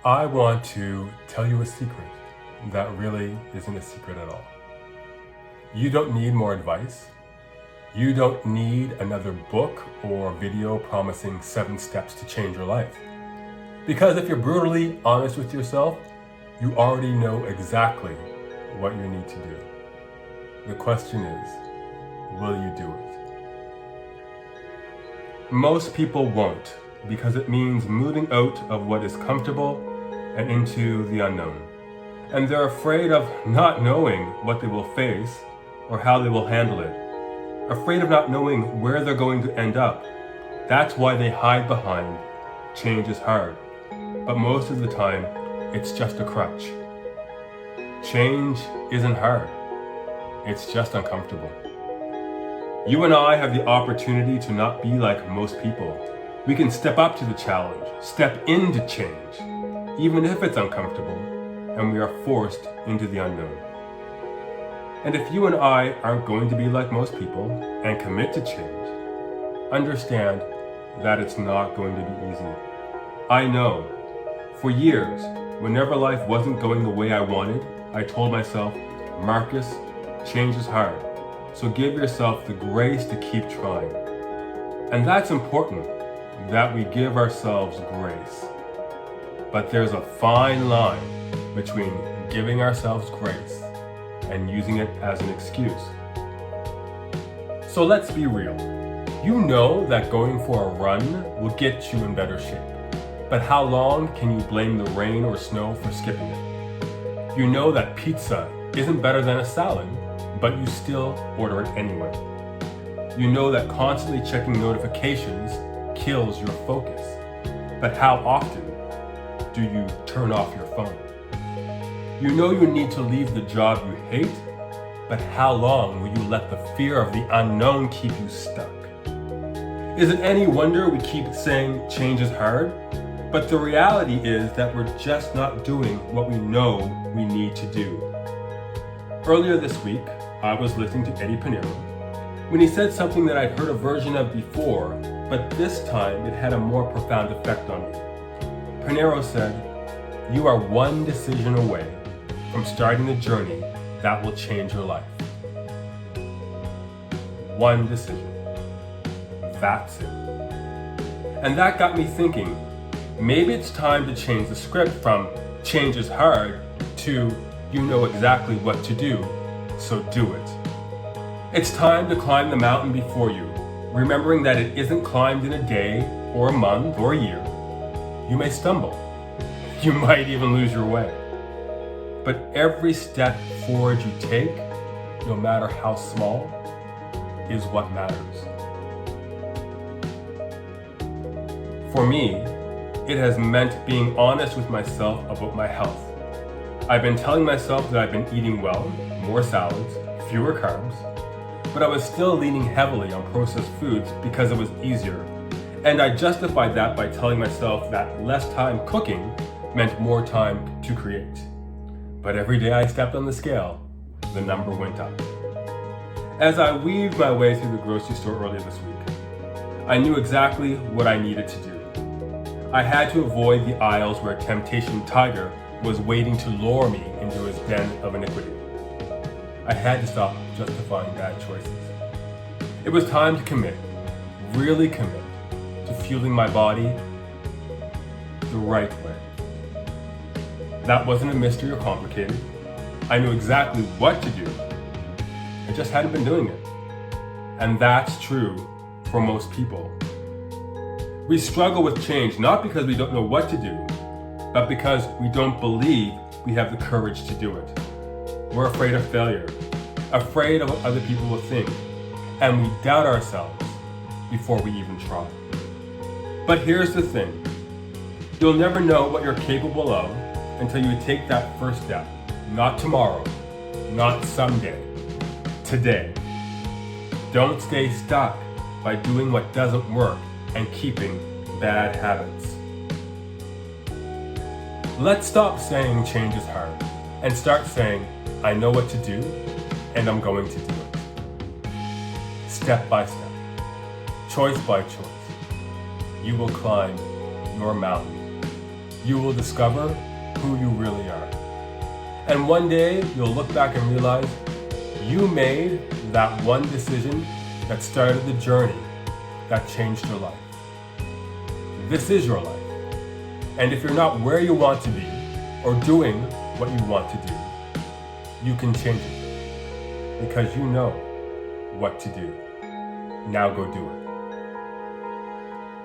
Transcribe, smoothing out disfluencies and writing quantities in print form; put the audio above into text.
I want to tell you a secret that really isn't a secret at all. You don't need more advice. You don't need another book or video promising 7 steps to change your life. Because if you're brutally honest with yourself, you already know exactly what you need to do. The question is, will you do it? Most people won't, because it means moving out of what is comfortable and into the unknown. And they're afraid of not knowing what they will face or how they will handle it. Afraid of not knowing where they're going to end up. That's why they hide behind change is hard. But most of the time, it's just a crutch. Change isn't hard. It's just uncomfortable. You and I have the opportunity to not be like most people. We can step up to the challenge, step into change, even if it's uncomfortable, and we are forced into the unknown. And if you and I aren't going to be like most people and commit to change, understand that it's not going to be easy. I know, for years, whenever life wasn't going the way I wanted, I told myself, Marcus, change is hard, so give yourself the grace to keep trying. And that's important, that we give ourselves grace. But there's a fine line between giving ourselves grace and using it as an excuse. So let's be real. You know that going for a run will get you in better shape. But how long can you blame the rain or snow for skipping it? You know that pizza isn't better than a salad, but you still order it anyway. You know that constantly checking notifications kills your focus. But how often do you turn off your phone? You know you need to leave the job you hate, but how long will you let the fear of the unknown keep you stuck? Is it any wonder we keep saying change is hard? But the reality is that we're just not doing what we know we need to do. Earlier this week, I was listening to Eddie Pinero when he said something that I'd heard a version of before, but this time it had a more profound effect on me. Pinero said, "You are one decision away from starting the journey that will change your life." One decision. That's it. And that got me thinking, maybe it's time to change the script from change is hard to you know exactly what to do, so do it. It's time to climb the mountain before you, remembering that it isn't climbed in a day or a month or a year. You may stumble. You might even lose your way. But every step forward you take, no matter how small, is what matters. For me, it has meant being honest with myself about my health. I've been telling myself that I've been eating well, more salads, fewer carbs, but I was still leaning heavily on processed foods because it was easier. And I justified that by telling myself that less time cooking meant more time to create. But every day I stepped on the scale, the number went up. As I weaved my way through the grocery store earlier this week, I knew exactly what I needed to do. I had to avoid the aisles where a temptation tiger was waiting to lure me into his den of iniquity. I had to stop justifying bad choices. It was time to commit, really commit, to fueling my body the right way. That wasn't a mystery or complicated. I knew exactly what to do. I just hadn't been doing it. And that's true for most people. We struggle with change not because we don't know what to do, but because we don't believe we have the courage to do it. We're afraid of failure, afraid of what other people will think, and we doubt ourselves before we even try. But here's the thing. You'll never know what you're capable of until you take that first step. Not tomorrow, not someday, today. Don't stay stuck by doing what doesn't work and keeping bad habits. Let's stop saying change is hard and start saying, I know what to do and I'm going to do it. Step by step, choice by choice, you will climb your mountain. you will discover who you really are. And one day, you'll look back and realize you made that one decision that started the journey that changed your life. This is your life. And if you're not where you want to be or doing what you want to do, you can change it because you know what to do. Now go do it.